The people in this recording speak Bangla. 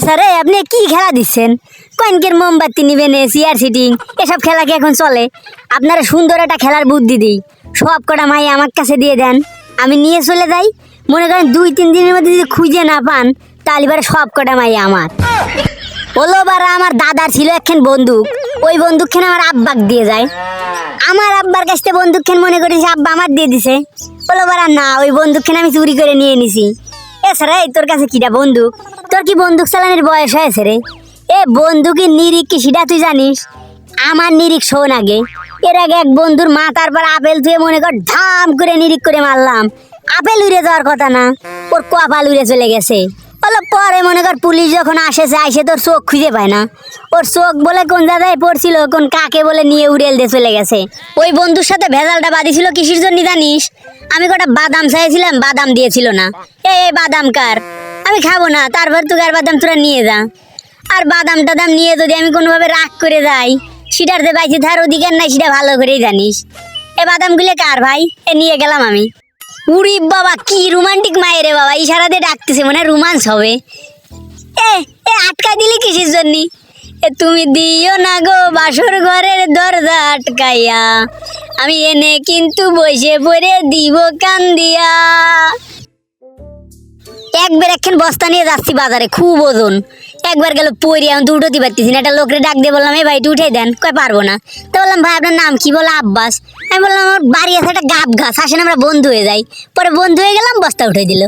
স্যার আপনি কি খেলা দিচ্ছেন? কয়েনকের মোমবাতি নিবেন, চেয়ার সিটিং, এসব খেলা কি এখন চলে? আপনারা সুন্দর একটা খেলার বুদ্ধি দিই, সব কটা মাই আমার কাছে দিয়ে দেন, আমি নিয়ে চলে যাই। মনে করেন 2-3 দিনের মধ্যে যদি খুঁজে না পান, তাহলে এবারে সব কটা মাই আমার। হলো বারা আমার দাদার ছিল একখান বন্দুক, ওই বন্দুকখান আমার আব্বাক দিয়ে যায়। আমার আব্বার কাছ থেকে বন্দুকখান মনে করিস আব্বা আমার দিয়ে দিছে। বলো বারা না, ওই বন্দুকখান আমি চুরি করে নিয়ে নিছি। এছাড়া তোর কাছে কিটা বন্দুক? তোর কি বন্দুক চালানোর বয়স হয়েছে রে? এ বন্দুকের নিরিখ কি সেটা তুই জানিস? আমার নিরিখ শোন আগে। এর আগে এক বন্ধুর মাথার পর আপেল তুই মনে কর ধাম করে নিরিখ করে মারলাম, আপেল উড়ে যাওয়ার কথা না, ওর কপাল উড়ে চলে গেছে। বলো পরে মনে কর পুলিশ যখন আসেছে, আইসে তোর চোখ খুঁজে পায় না, ওর চোখ বলে কোন জায়গায় পড়ছিল, কোন কাকে বলে নিয়ে উড়েল দিয়ে চলে গেছে। ওই বন্ধুর সাথে ভেজালটা বাঁধিছিল কিসের জন্য জানিস? আমি কটা বাদাম চাইছিলাম, বাদাম দিয়েছিল না। এই বাদাম কার? আমি খাবো না, তারপর তুই আর বাদাম তোরা নিয়ে যা। আর বাদাম টাদাম নিয়ে যদি আমি কোনোভাবে রাগ করে যাই, সেটার যে বাইছে তার অধিকার নাই, সেটা ভালো করেই জানিস। এ বাদামগুলো কার ভাই? এ নিয়ে গেলাম আমি। উরি বাবা, কি রোমান্টিক মায়ের রে বাবা, ইশারা দিয়ে ডাকতেছে, মানে রোমান্স হবে। এ এ আটকা দিলি কিসের জন্য? এ তুমি দিও না গো বাসর ঘরের দরজা আটকাইয়া, আমি এনে কিন্তু বসে পড়ে দিব কান দিয়া। একবার একখান বস্তা নিয়ে যাচ্ছি বাজারে, খুব ওজন, একবার গেল পড়ি, আমি তো উঠোতে পারতেছি না। একটা লোকরে ডাক দিয়ে বললাম, এই ভাই একটু উঠে দেন। কয় পারবো না। তো বললাম, ভাই আপনার নাম কি? বলে আব্বাস। আমি বললাম, আমার বাড়ি আছে একটা গাব গাছ, আসেন আমরা বন্ধু হয়ে যাই। পরে বন্ধু হয়ে গেলাম, বস্তা উঠে দিল।